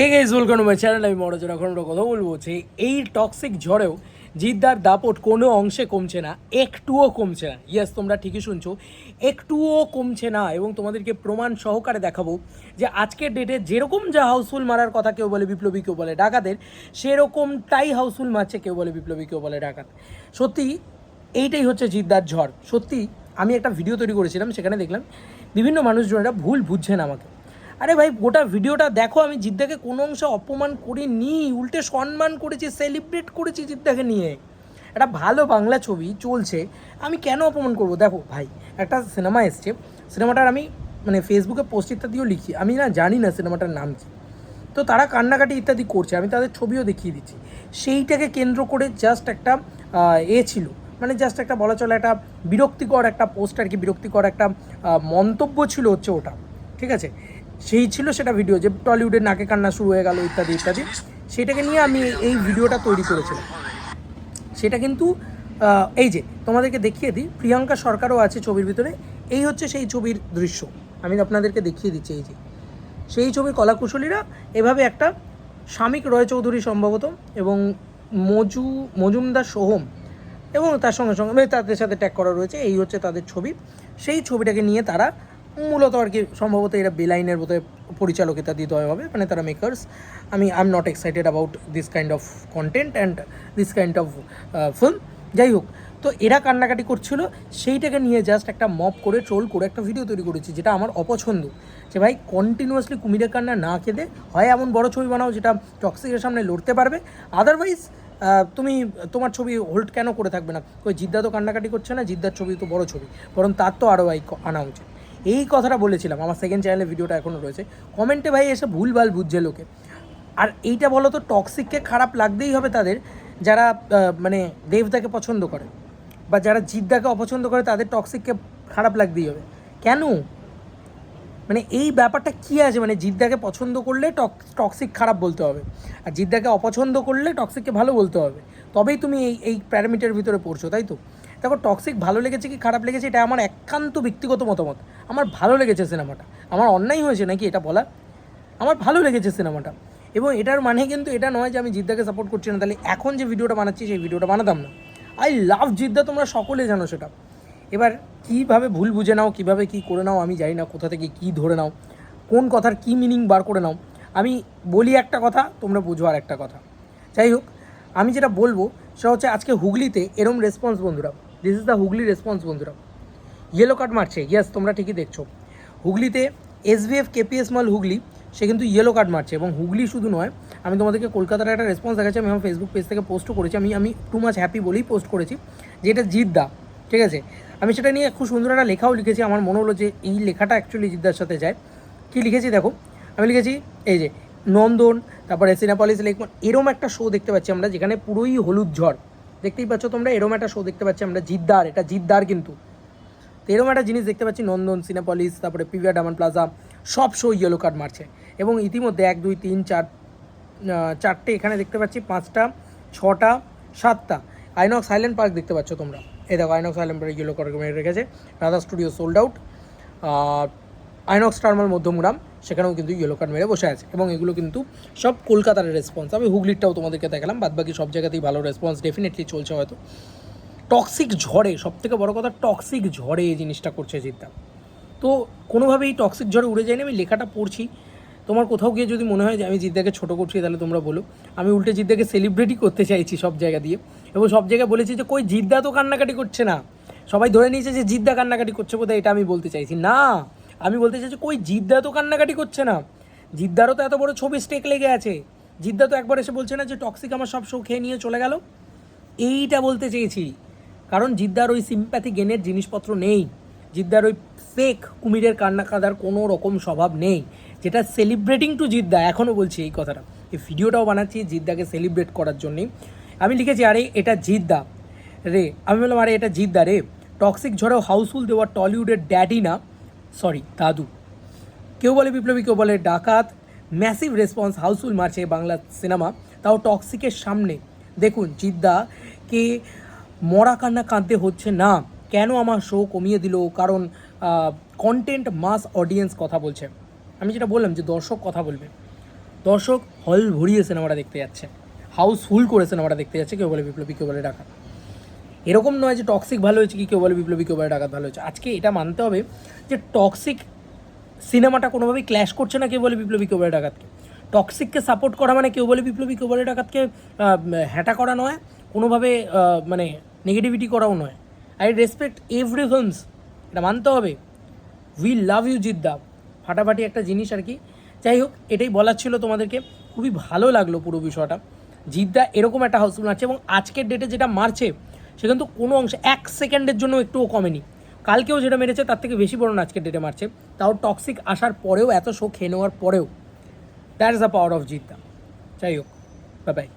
Hey guys, welcome to my channel. আমি মনোজ। এখন আমরা কথা বলবো যে এই টক্সিক ঝড়েও জিদ্দার দাপট কোনো অংশে কমছে না, একটুও কমছে না। ইয়েস, তোমরা ঠিকই শুনছো, একটুও কমছে না। এবং তোমাদেরকে প্রমাণ সহকারে দেখাবো যে আজকের ডেটে যেরকম যা হাউসফুল মারার কথা কেউ বলে বিপ্লবী, কেউ বলে ডাকাতের, সেরকমটাই হাউসফুল মারছে কেউ বলে বিপ্লবী, কেউ বলে ডাকাত। সত্যি এইটাই হচ্ছে জিদ্দার ঝড়। সত্যি আমি একটা ভিডিও তৈরি করেছিলাম, সেখানে দেখলাম বিভিন্ন মানুষজনেরা ভুল বুঝছেন আমাকে। আরে ভাই, গোটা ভিডিওটা দেখো, আমি জিদ্দাকে কোনো অংশে অপমান করিনি, উল্টে সম্মান করেছি, সেলিব্রেট করেছি জিদ্দাকে নিয়ে। একটা ভালো বাংলা ছবি চলছে, আমি কেন অপমান করব? দেখো ভাই, একটা সিনেমা এসছে, সিনেমাটার আমি মানে ফেসবুকে পোস্ট ইত্যাদিও লিখি, আমি না জানি না সিনেমাটার নাম কী। তো তারা কান্নাকাটি ইত্যাদি করছে, আমি তাদের ছবিও দেখিয়ে দিচ্ছি। সেইটাকে কেন্দ্র করে জাস্ট একটা ছিল, মানে জাস্ট একটা বলা চলে একটা বিরক্তিকর একটা পোস্ট আর কি, বিরক্তিকর একটা মন্তব্য ছিল হচ্ছে ওটা, ঠিক আছে? সেই ছিল সেটা ভিডিও, যে টলিউডের নাকে কান্না শুরু হয়ে গেল ইত্যাদি ইত্যাদি। সেটাকে নিয়ে আমি এই ভিডিওটা তৈরি করেছিলাম। সেটা কিন্তু এই যে তোমাদেরকে দেখিয়ে দিই, প্রিয়াঙ্কা সরকারও আছে ছবির ভিতরে। এই হচ্ছে সেই ছবির দৃশ্য, আমি আপনাদেরকে দেখিয়ে দিচ্ছি। এই যে সেই ছবির কলাকুশলীরা এভাবে একটা শামিক রয় চৌধুরী সম্ভবত, এবং মজুমদার সোহম, এবং তার সঙ্গে সঙ্গে তাদের সাথে ট্যাগ করা রয়েছে। এই হচ্ছে তাদের ছবি। সেই ছবিটাকে নিয়ে তারা মূলত আর কি সম্ভবত এরা বেলাইনের বোধহয় পরিচালক ইত্যাদি হবে, মানে তারা makers. I am not excited about this kind of content and this kind of film. যাই হোক, তো এরা কান্নাকাটি করছিল, সেইটাকে নিয়ে জাস্ট একটা মপ করে ট্রোল করে একটা ভিডিও তৈরি করেছি, যেটা আমার অপছন্দ। যে ভাই, কন্টিনিউয়াসলি কুমিরের কান্না না কেঁদে হয় এমন বড় ছবি বানাও যেটা টক্সিকের সামনে লড়তে পারবে, আদারওয়াইজ তুমি তোমার ছবি হোল্ড কেন করে থাকবে না? ওই জিদ্দা তো কান্নাকাটি করছে না, জিদ্দার ছবি তো বড় ছবি, বরং তার তো আরও আনা উচিত। এই কথাটা বলেছিলাম, আমার সেকেন্ড চ্যানেলে ভিডিওটা এখনও রয়েছে। কমেন্টে ভাই এসে ভুলভাল বুঝছে লোকে। আর এইটা বলো তো, টক্সিককে খারাপ লাগতেই হবে তাদের যারা মানে দেবদাকে পছন্দ করে, বা যারা জিদ্দাকে অপছন্দ করে তাদের টক্সিককে খারাপ লাগতেই হবে কেন? মানে এই ব্যাপারটা কী আছে? মানে জিদ্দাকে পছন্দ করলে টক্সিক খারাপ বলতে হবে, আর জিদ্দাকে অপছন্দ করলে টক্সিককে ভালো বলতে হবে, তবেই তুমি এই প্যারামিটারের ভিতরে পড়ছো, তাই তো? দেখো, টক্সিক ভালো লেগেছে কি খারাপ লেগেছে এটা আমার একান্ত ব্যক্তিগত মতামত। আমার ভালো লেগেছে সিনেমাটা। আমার অন্যায় হয়েছে নাকি এটা বলা? আমার ভালো লেগেছে সিনেমাটা। এবং এটার মানে কিন্তু এটা নয় যে আমি জিদ্দাকে সাপোর্ট করছি না, তাহলে এখন যে ভিডিওটা বানাচ্ছি সেই ভিডিওটা বানাতাম না। আই লাভ জিদ্দা, তোমরা সকলে জানো সেটা। এবার কীভাবে ভুল বুঝে নাও, কীভাবে কী করে নাও আমি জানি না, কোথা থেকে কী ধরে নাও, কোন কথার কী মিনিং বার করে নাও। আমি বলি একটা কথা, তোমরা বুঝো আর একটা কথা। যাই হোক, আমি যেটা বলবো সেটা হচ্ছে, আজকে হুগলিতে এরম রেসপন্স বন্ধুরা, this is the Hooghly response বন্ধুরা। ইয়েলো কার্ড মারছে, ইয়েস তোমরা ঠিকই দেখছো। হুগলিতে SVF KPS মল হুগলি, সে কিন্তু ইয়েলো কার্ড মারছে। এবং হুগলি শুধু নয়, আমি তোমাদেরকে কলকাতার একটা রেসপন্স দেখাচ্ছি, আমি আমার ফেসবুক পেজ থেকে পোস্টও করেছি। আমি টু মাচ হ্যাপি বলেই পোস্ট করেছি যে এটা জিদ্দা, ঠিক আছে? আমি সেটা নিয়ে খুব সুন্দর একটা লেখাও লিখেছি। আমার মনে হলো যে এই লেখাটা অ্যাকচুয়ালি জিদ্দার সাথে যায়। কী লিখেছি দেখো, আমি লিখেছি এই যে নন্দন, তারপরে সিনেপলিস লেক, এরম একটা শো দেখতে পাচ্ছি আমরা, যেখানে পুরোই হলুদ ঝড়। দেখতেই পাচ্ছ তোমরা, এরম একটা শো দেখতে পাচ্ছি আমরা, জিদ্দার, এটা জিদ্দার কিন্তু। তো এরকম একটা জিনিস দেখতে পাচ্ছি, নন্দন, সিনেপলিস, তারপরে পিভিআর ডায়মন্ড প্লাজা, সব শো ইয়েলো কার্ড মারছে। এবং ইতিমধ্যে 1 2 3 4 4টে এখানে দেখতে পাচ্ছি, 5টা 6টা 7টা আইনক্স হাইল্যান্ড পার্ক দেখতে পাচ্ছ তোমরা। এই দেখো, INOX Highland Park yellow card মেরে রেখেছে। Radha studio sold out. INOX টার্মাল মধ্যমগ্রাম, সেখানেও কিন্তু ইয়েলো কার্ড মেরে বসে আছে। এবং এগুলো কিন্তু সব কলকাতার রেসপন্স। আমি হুগলিরটাও তোমাদেরকে দেখালাম, বাদবাকি সব জায়গাতেই ভালো রেসপন্স ডেফিনেটলি চলছে হয়তো। টক্সিক ঝড়ে, সবথেকে বড় কথা, টক্সিক ঝড়ে এই জিনিসটা করছে জিদ্দা। তো কোনোভাবেই টক্সিক ঝড়ে উড়ে যায়নি। আমি লেখাটা পড়ছি, তোমার কোথাও গিয়ে যদি মনে হয় যে আমি জিদ্দাকে ছোটো করছি, তাহলে তোমরা বলো। আমি উল্টে জিদ্দাকে সেলিব্রেটই করতে চাইছি সব জায়গা দিয়ে। এবং সব জায়গায় বলেছি যে কই জিদ্দা তো কান্নাকাটি করছে না। সবাই ধরে নিয়েছে যে জিদ্দা কান্নাকাটি করছে বোধহয়, এটা আমি বলতে চাইছি না। আমি বলতে চাইছি কই জিদ্দা তো কান্নাকাটি করছে না। জিদ্দারও তো এত বড় ছবি স্টেক লেগে আছে। জিদ্দা তো একবার এসে বলছে না যে টক্সিক আমার সব শো খেয়ে নিয়ে চলে গেল। এইটা বলতে চেয়েছি। কারণ জিদ্দার ওই সিম্প্যাথি গেনের জিনিসপত্র নেই, জিদ্দার ওই ফেক কুমিরের কান্না কাঁদার কোনো রকম স্বভাব নেই, যেটা সেলিব্রেটিং টু জিদ্দা। এখনও বলছি এই কথাটা, এই ভিডিওটাও বানাচ্ছি জিদ্দাকে সেলিব্রেট করার জন্যই। আমি লিখেছি, আরে এটা জিদ্দা রে। আমি বললাম, আরে এটা জিদ্দা রে। টক্সিক ঝড়েও হাউসফুল দেওয়া টলিউডের ড্যাডি না, সরি দাদু। কেউ বলে বিপ্লবী, কেউ বলে ডাকাত। ম্যাসিভ রেসপন্স, হাউসফুল মারছে বাংলা সিনেমা, তাও টক্সিকের সামনে। দেখুন জিদ্দাকে মরা কান্না কাঁদতে হচ্ছে না। কেন আমার শো কমিয়ে দিল? কারণ কন্টেন্ট মাস অডিয়েন্স কথা বলছে। আমি যেটা বললাম যে দর্শক কথা বলবে, দর্শক হল ভরিয়ে সিনেমাটা দেখতে যাচ্ছে, হাউসফুল করে সিনেমাটা দেখতে যাচ্ছে। কেউ বলে বিপ্লবী, কেউ বলে ডাকাত। এরকম নয় যে টক্সিক ভালো হয়েছে কি কেউ বলে বিপ্লবী, কেউ বলে ডাকাত ভালো হয়েছে। আজকে এটা মানতে হবে যে টক্সিক সিনেমাটা কোনোভাবেই ক্ল্যাশ করছে না কেউ বলে বিপ্লবী, কেউ বলে ডাকাতকে। টক্সিককে সাপোর্ট করা মানে কেউ বলে বিপ্লবী, কেউ বলে ডাকাতকে হ্যাটা করা নয়, কোনোভাবে মানে নেগেটিভিটি করাও নয়। আই রেসপেক্ট এভরি ফিল্মস, এটা মানতে হবে। উই লাভ ইউ জিদ্দা, ফাটাফাটি একটা জিনিস আর কি। যাই হোক, এটাই বলার ছিল তোমাদেরকে। খুবই ভালো লাগলো পুরো বিষয়টা। জিদ্দা এরকম একটা হাউসফুল মারছে, এবং আজকের ডেটে যেটা মারছে সে কিন্তু কোনো অংশে 1 সেকেন্ডের জন্য একটুও কমেনি। কালকেও যেটা মেরেছে তার থেকে বেশি বড় আজকের ডেটে মারছে, তাও টক্সিক আসার পরেও, এত শো খেয়ে নেওয়ার পরেও। That is the power of Jeddah. যাই হোক, বাই বাই।